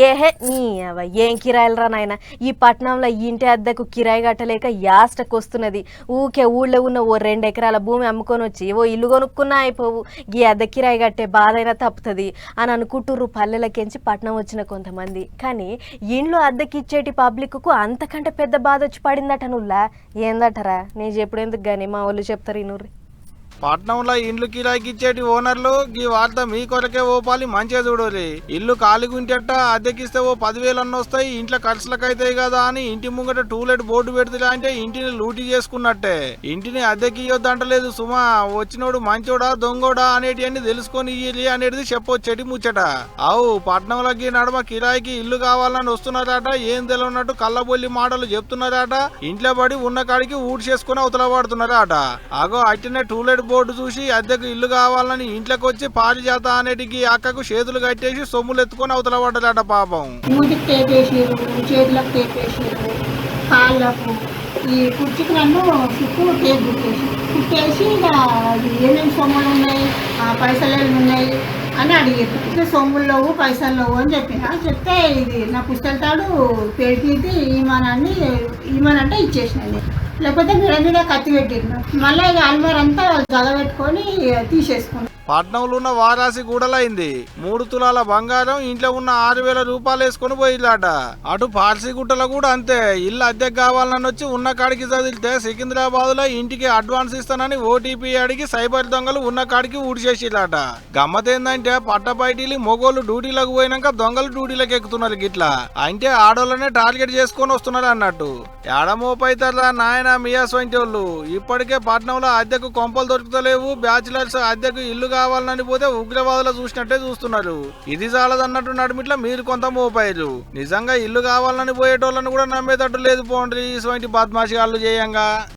ఏహే నీ ఏం కిరాయిలరా నాయన ఈ పట్టణంలో ఇంటి అద్దెకు కిరాయి కట్టలేక యాస్టకు వస్తున్నది. ఊకే ఊళ్ళో ఉన్న ఓ 2 ఎకరాల భూమి అమ్ముకొని వచ్చి ఓ ఇల్లు కొనుక్కున్నా అయిపోవు, ఈ అద్దె కిరాయి కట్టే బాధ అయినా తప్పుతుంది అని అనుకుంటుర్రు పల్లెలకెంచి పట్టణం వచ్చిన కొంతమంది. కానీ ఇండ్లు అద్దెకి ఇచ్చేటి పబ్లిక్కు అంతకంటే పెద్ద బాధ వచ్చి పడిందట. నువ్వులా ఏందటరా నేను చెప్పుడేందుకు కానీ మా వాళ్ళు చెప్తారు ఇనుర్రి. పట్నంలో ఇండ్లు కిరాయికి ఇచ్చేటి ఓనర్లు ఈ వార్త మీ కొరకే ఓపాలి మంచిగా చూడాలి. ఇల్లు ఖాళీగుంటేట అద్దెకిస్తే ఓ 10,000 అన్న వస్తాయి, ఇంట్లో ఖర్చులకు అవుతాయి కదా అని ఇంటి ముంగట టూలెట్ బోర్డు పెడుతున్నా అంటే ఇంటిని లూటీ చేసుకున్నట్టే. ఇంటిని అద్దెకి ఇవ్వద్దు అంటలేదు సుమా, వచ్చినోడు మంచోడా దొంగోడా అనేటి అన్ని తెలుసుకొని ఇయ్యి అనేది చెప్పొచ్చేటి ముచ్చట. అవు పట్నంలోకి నడమ కిరాయికి ఇల్లు కావాలని వస్తున్నారట, ఏం తెలియనట్టు కళ్ళబొల్లి మాటలు చెప్తున్నారట. ఇంట్లో పడి ఉన్న కాడికి ఊడి చేసుకుని అవతల పడుతున్నారట. అగో అట్టినే టూలెట్ బోర్డు చూసి అద్దెకు ఇల్లు కావాలని ఇంట్లోకి వచ్చి పారిజాత అనేటికి అక్కకు చేతులు కట్టేసి సొమ్ములు ఎత్తుకొని అవతల పడ్డదట పాపం. మూతికి టేపేసారు, చేతులకు టేపేసారు, కాళ్ళకు ఈ కుర్చీకి నన్ను చుట్టూ టేప్ కుట్టేసి ఇక ఏమేమి సొమ్ములు ఉన్నాయి, పైసలు ఉన్నాయి అని అడిగారు. ఇట్లా సొమ్ములు లేవు పైసలు లేవు అని చెప్తే ఇది నా పుస్తకాలు పెట్టి ఈమనంటే ఇచ్చేసినాయి. లేకపోతే మీద కత్తి పెట్టిరు. మళ్ళీ ఇక అల్మార్ అంతా జగబెట్టుకొని తీసేసుకున్నాను. పట్నంలో ఉన్న వారాసి గూడలైంది 3 తులాల బంగారం, ఇంట్లో ఉన్న 6,000 రూపాయలు వేసుకుని పోయిలాట. అటు పార్సీ గుట్టలో కూడా అంతే. ఇల్లు అద్దెకు కావాలని వచ్చి ఉన్న కాడికి చదివితే సికింద్రాబాద్ లో ఇంటికి అడ్వాన్స్ ఇస్తానని ఓటీపీ అడిగి సైబర్ దొంగలు ఉన్న కాడికి ఊడిచేసిలాట. గమ్మతేందంటే పట్టబయటిలు మొగోళ్ళు డ్యూటీలకు పోయినాక దొంగలు డ్యూటీలకు ఎక్కుతున్నారు గిట్లా. అంటే ఆడోళ్ళనే టార్గెట్ చేసుకొని వస్తున్నారు అన్నట్టు. ఎడమోపైతారా నాయన మియాస్ వంటి వాళ్ళు. ఇప్పటికే పట్నంలో అద్దెకు కొంపలు దొరుకుతలేవు. బ్యాచిలర్స్ అద్దెకు ఇల్లు కావాలని పోతే ఉగ్రవాదులు చూసినట్టే చూస్తున్నారు. ఇది చాలదన్నట్టు నడుమిట్లా మీరు కొంత మోపాయిలు. నిజంగా ఇల్లు కావాలని పోయేటోళ్ళని కూడా నమ్మేటట్టు లేదు పోండ్రి ఇటువంటి బద్మాషిగాళ్ళు చేయంగా.